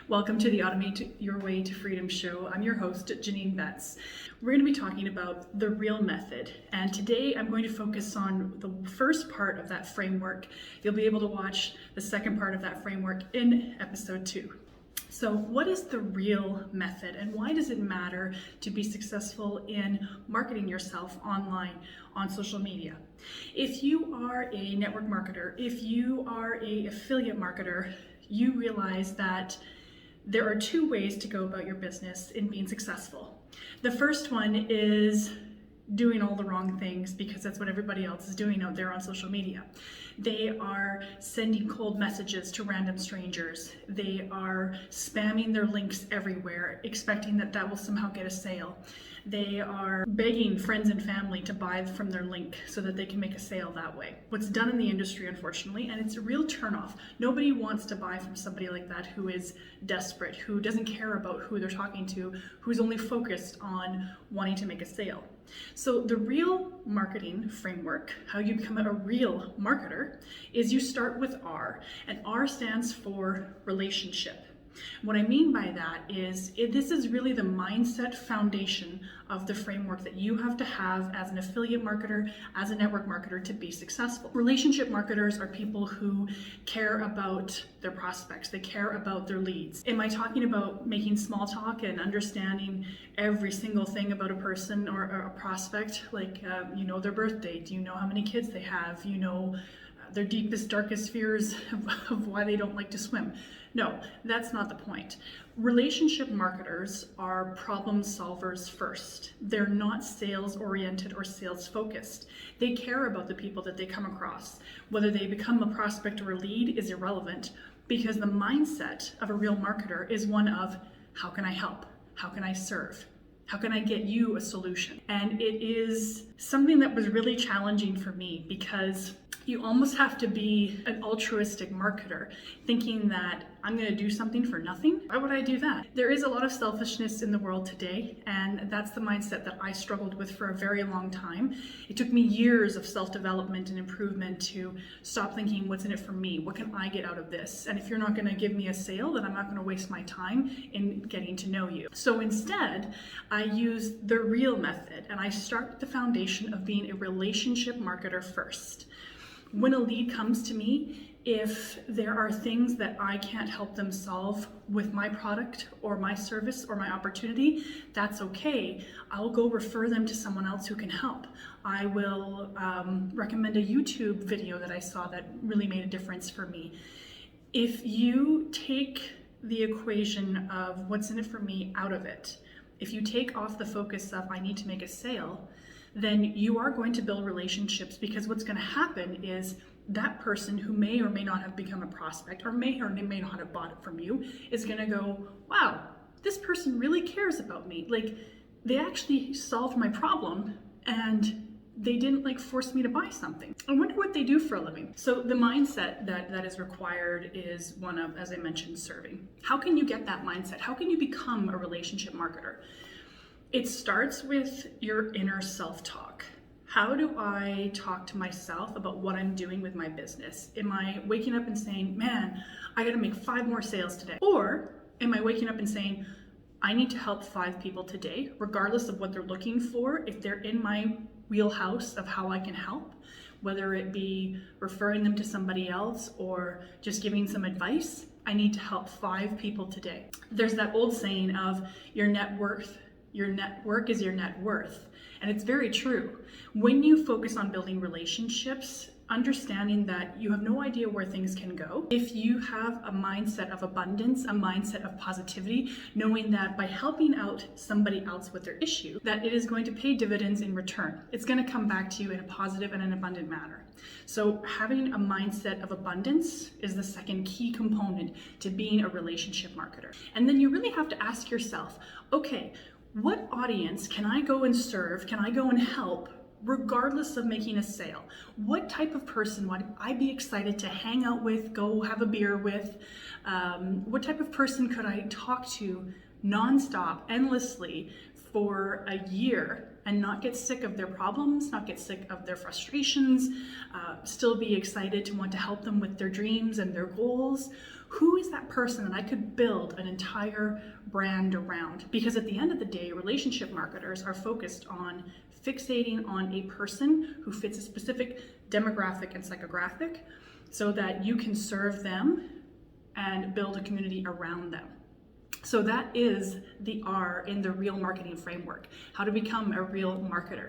Welcome to the Automate Your Way to Freedom show. I'm your host, Janine Betts. We're going to be talking about the real method, and today I'm going to focus on the first part of that framework. You'll be able to watch the second part of that framework in episode 2. So what is the real method, and why does it matter to be successful in marketing yourself online on social media? If you are a network marketer, if you are an affiliate marketer, you realize that there are 2 ways to go about your business in being successful. The first one is doing all the wrong things because that's what everybody else is doing out there on social media. They are sending cold messages to random strangers. They are spamming their links everywhere, expecting that that will somehow get a sale. They are begging friends and family to buy from their link so that they can make a sale that way. What's done in the industry, unfortunately, and it's a real turnoff. Nobody wants to buy from somebody like that who is desperate, who doesn't care about who they're talking to, who's only focused on wanting to make a sale. So the real marketing framework, how you become a real marketer, is you start with R, and R stands for relationship. What I mean by that is this is really the mindset foundation of the framework that you have to have as an affiliate marketer, as a network marketer to be successful. Relationship marketers are people who care about their prospects. They care about their leads. Am I talking about making small talk and understanding every single thing about a person or a prospect? Like, you know their birth date, you know how many kids they have, you know their deepest, darkest fears of why they don't like to swim. No, that's not the point. Relationship marketers are problem solvers first. They're not sales oriented or sales focused. They care about the people that they come across. Whether they become a prospect or a lead is irrelevant, because the mindset of a real marketer is one of, how can I help? How can I serve? How can I get you a solution? And it is something that was really challenging for me, because you almost have to be an altruistic marketer, thinking that I'm going to do something for nothing. Why would I do that? There is a lot of selfishness in the world today, and that's the mindset that I struggled with for a very long time. It took me years of self-development and improvement to stop thinking, what's in it for me? What can I get out of this? And if you're not going to give me a sale, then I'm not going to waste my time in getting to know you. So instead, I use the real method, and I start with the foundation of being a relationship marketer first. When a lead comes to me, if there are things that I can't help them solve with my product or my service or my opportunity, that's okay. I'll go refer them to someone else who can help. I will recommend a YouTube video that I saw that really made a difference for me. If you take the equation of what's in it for me out of it, if you take off the focus of I need to make a sale, then you are going to build relationships, because what's going to happen is that person who may or may not have become a prospect or may not have bought it from you is going to go, wow, this person really cares about me. Like, they actually solved my problem and they didn't force me to buy something. I wonder what they do for a living. So the mindset that is required is one of, as I mentioned, serving. How can you get that mindset? How can you become a relationship marketer? It starts with your inner self-talk. How do I talk to myself about what I'm doing with my business? Am I waking up and saying, man, I gotta make 5 more sales today? Or am I waking up and saying, I need to help 5 people today, regardless of what they're looking for, if they're in my wheelhouse of how I can help, whether it be referring them to somebody else or just giving some advice, I need to help 5 people today. There's that old saying of your network is your net worth. And it's very true. When you focus on building relationships, understanding that you have no idea where things can go, if you have a mindset of abundance, a mindset of positivity, knowing that by helping out somebody else with their issue, that it is going to pay dividends in return. It's going to come back to you in a positive and an abundant manner. So having a mindset of abundance is the second key component to being a relationship marketer. And then you really have to ask yourself, okay, what audience can I go and serve? Can I go and help regardless of making a sale? What type of person would I be excited to hang out with, go have a beer with? What type of person could I talk to nonstop, endlessly for a year and not get sick of their problems, not get sick of their frustrations, still be excited to want to help them with their dreams and their goals? Who is that person that I could build an entire brand around? Because at the end of the day, relationship marketers are focused on fixating on a person who fits a specific demographic and psychographic so that you can serve them and build a community around them. So that is the R in the Real Marketing Framework, how to become a real marketer.